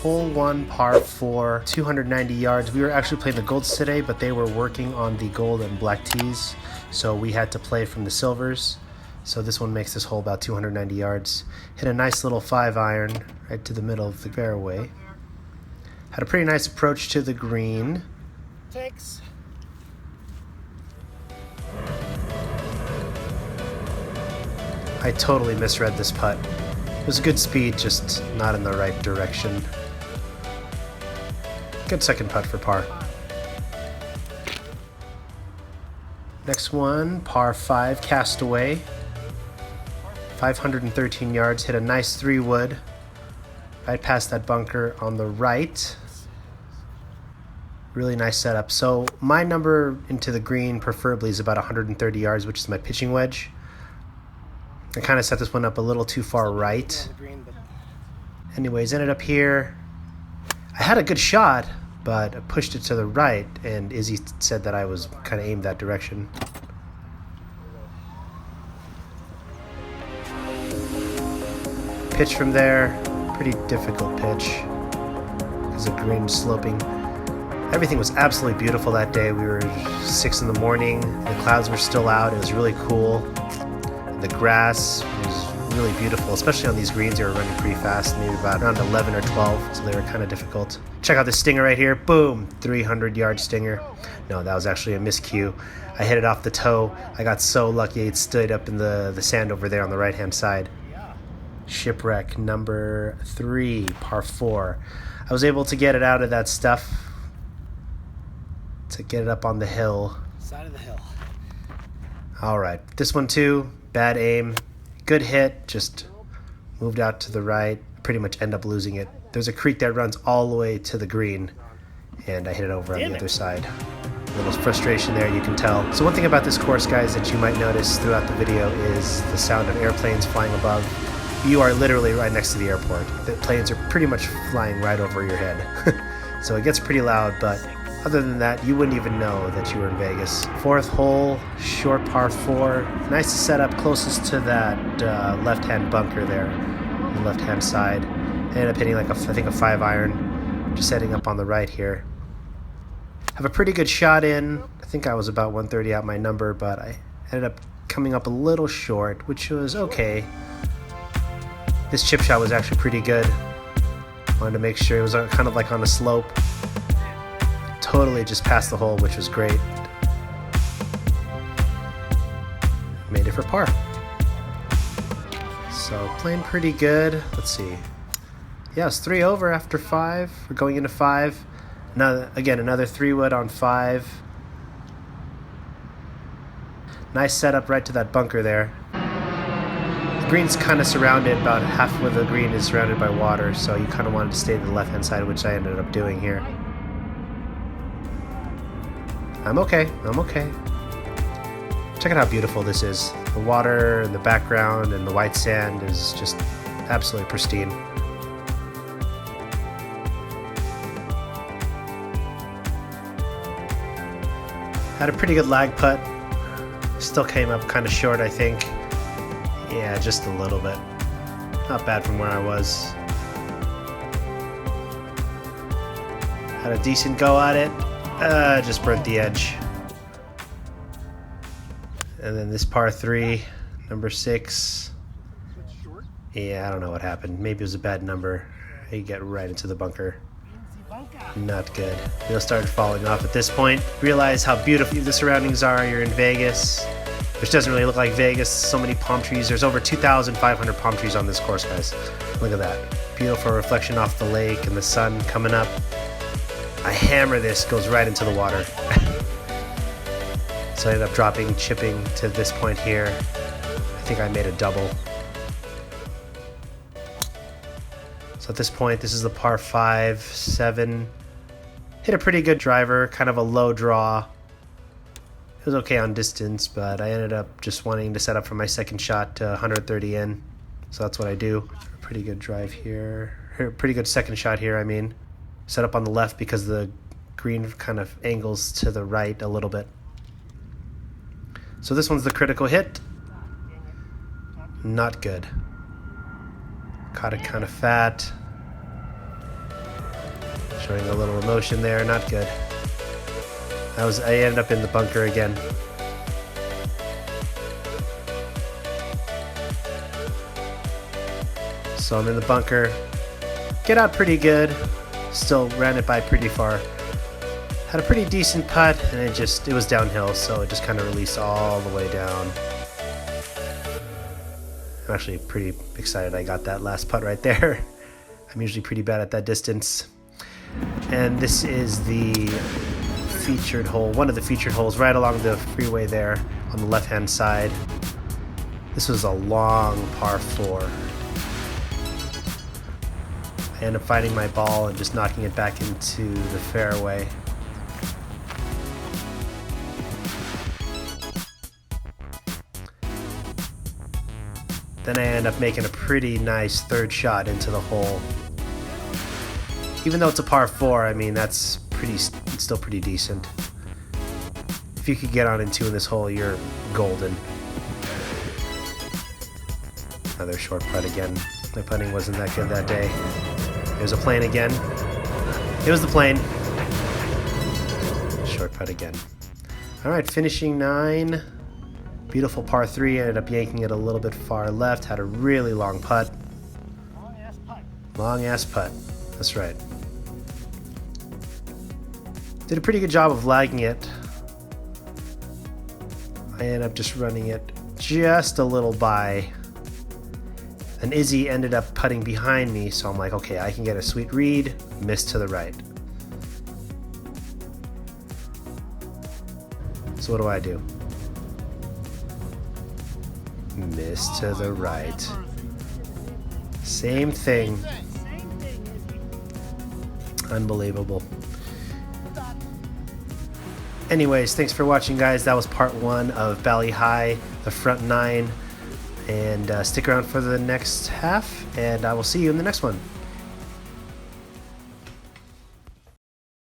Hole 1, par 4, 290 yards. We were actually playing the golds today, but they were working on the gold and black tees, so we had to play from the silvers. So this one makes this hole about 290 yards. Hit a nice little 5-iron right to the middle of the fairway. Had a pretty nice approach to the green. Thanks. I totally misread this putt. It was a good speed, just not in the right direction. Good second putt for par. Next one, par 5, castaway. 513 yards, hit a nice 3-wood. Right past that bunker on the right. Really nice setup. So my number into the green preferably is about 130 yards, which is my pitching wedge. I kind of set this one up a little too far right. Anyways, ended up here. I had a good shot, but I pushed it to the right, and Izzy said that I was kind of aimed that direction. Pitch from there, pretty difficult pitch because the green sloping. Everything was absolutely beautiful that day. We were 6 in the morning, the clouds were still out, it was really cool. The grass was really beautiful, especially on these greens. They were running pretty fast, maybe about around 11 or 12, so they were kind of difficult. Check out this stinger right here. Boom, 300-yard stinger. No, that was actually a miscue. I hit it off the toe. I got so lucky it stood up in the sand over there on the right-hand side. Shipwreck number 3, par 4. I was able to get it out of that stuff to get it up on the hill. Side of the hill. All right, this one too, bad aim. Good hit, just moved out to the right, pretty much end up losing it. There's a creek that runs all the way to the green, and I hit it over on the other side. A little frustration there, you can tell. So one thing about this course, guys, that you might notice throughout the video is the sound of airplanes flying above. You are literally right next to the airport. The planes are pretty much flying right over your head. So it gets pretty loud, but other than that, you wouldn't even know that you were in Vegas. 4th hole, short par 4. Nice setup closest to that left-hand bunker there, on the left-hand side. Ended up hitting like I think a 5-iron, just setting up on the right here. Have a pretty good shot in. I think I was about 130 out my number, but I ended up coming up a little short, which was okay. This chip shot was actually pretty good. Wanted to make sure it was kind of like on a slope. Totally just passed the hole, which was great. Made it for par. So playing pretty good. Let's see. Yeah, it's 3 over after 5. We're going into 5. Another 3-wood on 5. Nice setup right to that bunker there. The green's kind of surrounded, about half of the green is surrounded by water, so you kind of wanted to stay to the left-hand side, which I ended up doing here. I'm okay. Check out how beautiful this is. The water and the background and the white sand is just absolutely pristine. Had a pretty good lag putt. Still came up kind of short, I think. Yeah, just a little bit. Not bad from where I was. Had a decent go at it. Just burnt the edge. And then this par 3, number 6. Yeah, I don't know what happened. Maybe it was a bad number. You get right into the bunker. Not good. Wheel started falling off at this point. Realize how beautiful the surroundings are. You're in Vegas, which doesn't really look like Vegas. So many palm trees. There's over 2,500 palm trees on this course, guys. Look at that. Beautiful reflection off the lake and the sun coming up. I hammer this, goes right into the water. So I ended up dropping, chipping to this point here. I think I made a double. So at this point, this is the par 5, 7. Hit a pretty good driver, kind of a low draw. It was okay on distance, but I ended up just wanting to set up for my second shot to 130 in. So that's what I do. Pretty good drive here. Pretty good second shot here, I mean. Set up on the left because the green kind of angles to the right a little bit. So this one's the critical hit. Not good. Caught it kind of fat. Showing a little emotion there, not good. I ended up in the bunker again. So I'm in the bunker. Get out pretty good. Still ran it by pretty far. Had a pretty decent putt, and it was downhill, so it just kind of released all the way down. I'm actually pretty excited I got that last putt right there. I'm usually pretty bad at that distance. And this is the featured hole, one of the featured holes right along the freeway there on the left-hand side. This was a long par 4. I end up finding my ball and just knocking it back into the fairway. Then I end up making a pretty nice third shot into the hole. Even though it's a par 4, I mean, it's still pretty decent. If you could get on in 2 in this hole, you're golden. Another short putt again. My putting wasn't that good that day. There's a plane again. It was the plane. Short putt again. All right, finishing 9. Beautiful par 3. Ended up yanking it a little bit far left. Had a really long putt. Long ass putt. Long ass putt. That's right. Did a pretty good job of lagging it. I ended up just running it just a little by. And Izzy ended up putting behind me, so I'm like, okay, I can get a sweet read. Missed to the right. So what do I do? Missed to the right. Same thing. Unbelievable. Anyways, thanks for watching, guys. That was part 1 of Bali Hai, the front 9. And stick around for the next half, and I will see you in the next one.